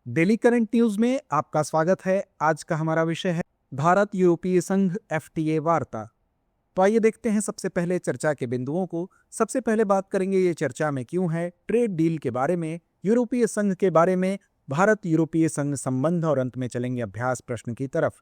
Daily current news में आपका स्वागत है। आज का हमारा विषय है भारत यूरोपीय संघ एफटीए वार्ता। तो आइए देखते हैं सबसे पहले चर्चा के बिंदुओं को। सबसे पहले बात करेंगे ये चर्चा में क्यों है, ट्रेड डील के बारे में, यूरोपीय संघ के बारे में, भारत यूरोपीय संघ संबंध और अंत में चलेंगे अभ्यास प्रश्न की तरफ।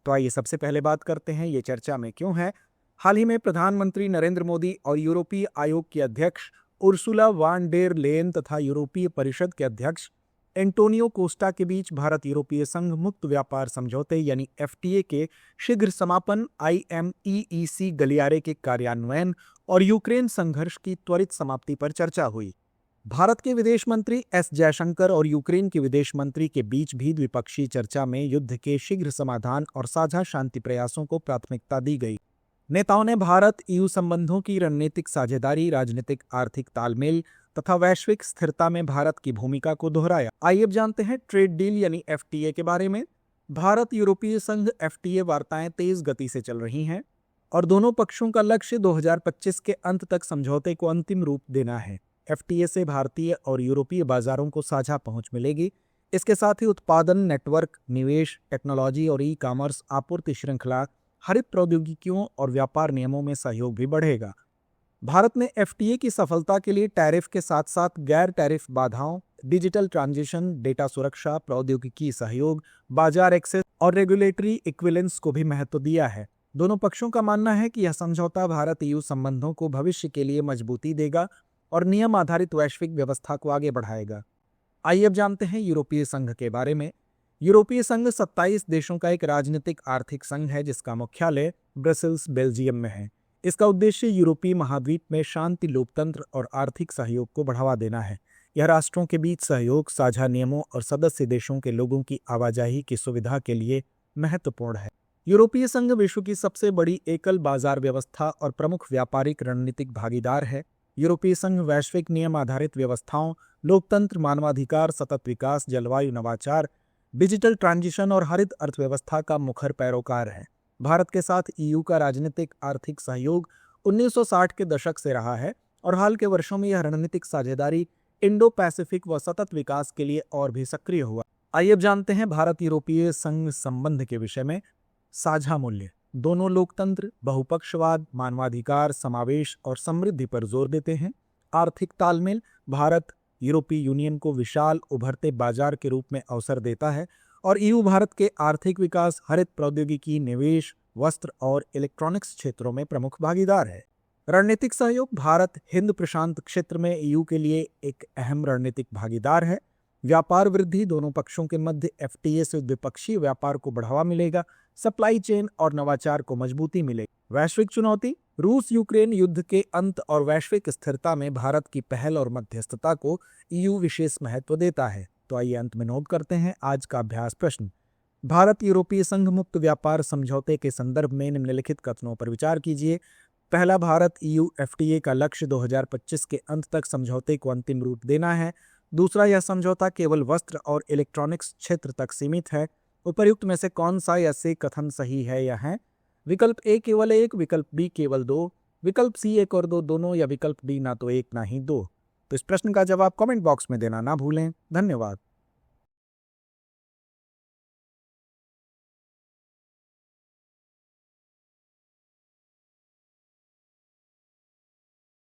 तो आइए सबसे पहले बात करते हैं ये चर्चा में क्यों है। हाल ही में प्रधानमंत्री नरेंद्र मोदी और यूरोपीय आयोग की अध्यक्ष उर्सुला वान डेर लेयन तथा यूरोपीय परिषद के अध्यक्ष एंटोनियो कोस्टा के बीच भारत यूरोपीय संघ मुक्त व्यापार समझौते यानी एफटीए के शीघ्र समापन, IMEEC गलियारे के कार्यान्वयन और यूक्रेन संघर्ष की त्वरित समाप्ति पर चर्चा हुई। भारत के विदेश मंत्री एस जयशंकर और यूक्रेन के विदेश मंत्री के बीच भी द्विपक्षीय चर्चा में युद्ध के शीघ्र समाधान और साझा शांति प्रयासों को प्राथमिकता दी गई। नेताओं ने भारत EU संबंधों की रणनीतिक साझेदारी, राजनीतिक आर्थिक तालमेल तथा वैश्विक स्थिरता में भारत की भूमिका को दोहराया। आइए अब जानते हैं ट्रेड डील यानी एफटीए के बारे में। भारत यूरोपीय संघ एफटीए वार्ताएं तेज गति से चल रही हैं और दोनों पक्षों का लक्ष्य 2025 के अंत तक समझौते को अंतिम रूप देना है। एफटीए से भारतीय और यूरोपीय बाजारों को साझा पहुंच मिलेगी। इसके साथ ही उत्पादन नेटवर्क, निवेश, टेक्नोलॉजी और ई-कॉमर्स, आपूर्ति श्रृंखला, हरित प्रौद्योगिकियों और व्यापार नियमों में सहयोग भी बढ़ेगा। भारत ने एफटीए की सफलता के लिए टैरिफ के साथ साथ गैर टैरिफ बाधाओं, डिजिटल ट्रांजिशन, डेटा सुरक्षा, प्रौद्योगिकी सहयोग, बाजार एक्सेस और रेगुलेटरी इक्विवेलेंस को भी महत्व दिया है। दोनों पक्षों का मानना है कि यह समझौता भारत EU संबंधों को भविष्य के लिए मजबूती देगा और नियम आधारित वैश्विक व्यवस्था को आगे बढ़ाएगा। आइए अब जानते हैं यूरोपीय संघ के बारे में। यूरोपीय संघ 27 देशों का एक राजनीतिक आर्थिक संघ है जिसका मुख्यालय ब्रसेल्स, बेल्जियम में है। इसका उद्देश्य यूरोपीय महाद्वीप में शांति, लोकतंत्र और आर्थिक सहयोग को बढ़ावा देना है। यह राष्ट्रों के बीच सहयोग, साझा नियमों और सदस्य देशों के लोगों की आवाजाही की सुविधा के लिए महत्वपूर्ण है। यूरोपीय संघ विश्व की सबसे बड़ी एकल बाजार व्यवस्था और प्रमुख व्यापारिक रणनीतिक भागीदार है। यूरोपीय संघ वैश्विक नियम आधारित व्यवस्थाओं, लोकतंत्र, मानवाधिकार, सतत विकास, जलवायु नवाचार, डिजिटल ट्रांजिशन और हरित अर्थव्यवस्था का मुखर पैरोकार है। भारत के साथ EU का राजनीतिक आर्थिक सहयोग 1960 के दशक से रहा है और हाल के वर्षों में यह रणनीतिक साझेदारी इंडो पैसिफिक व सतत विकास के लिए और भी सक्रिय हुआ। आइए अब जानते हैं भारत यूरोपीय संघ संबंध के विषय में। साझा मूल्य, दोनों लोकतंत्र, बहुपक्षवाद, मानवाधिकार, समावेश और समृद्धि पर जोर देते हैं। आर्थिक तालमेल, भारत यूरोपीय यूनियन को विशाल उभरते बाजार के रूप में अवसर देता है और EU भारत के आर्थिक विकास, हरित प्रौद्योगिकी, निवेश, वस्त्र और इलेक्ट्रॉनिक्स क्षेत्रों में प्रमुख भागीदार है। रणनीतिक सहयोग, भारत हिंद प्रशांत क्षेत्र में EU के लिए एक अहम रणनीतिक भागीदार है। व्यापार वृद्धि, दोनों पक्षों के मध्य एफटीए से द्विपक्षीय व्यापार को बढ़ावा मिलेगा, सप्लाई चेन और नवाचार को मजबूती मिलेगी। वैश्विक चुनौती, रूस यूक्रेन युद्ध के अंत और वैश्विक स्थिरता में भारत की पहल और मध्यस्थता को EU विशेष महत्व देता है। तो आइए अंत में नोट करते हैं आज का अभ्यास प्रश्न। भारत यूरोपीय संघ मुक्त व्यापार समझौते के संदर्भ में निम्नलिखित कथनों पर विचार कीजिए। पहला, भारत EU एफटीए का लक्ष्य 2025 के अंत तक समझौते को अंतिम रूप देना है। दूसरा, यह समझौता केवल वस्त्र और इलेक्ट्रॉनिक्स क्षेत्र तक सीमित है। उपर्युक्त में से कौन सा या से कथन सही है या है? विकल्प A केवल 1, विकल्प B केवल 2, विकल्प C 1 और 2 दोनों या विकल्प D ना तो 1 ना ही 2। तो इस प्रश्न का जवाब कमेंट बॉक्स में देना ना भूलें। धन्यवाद।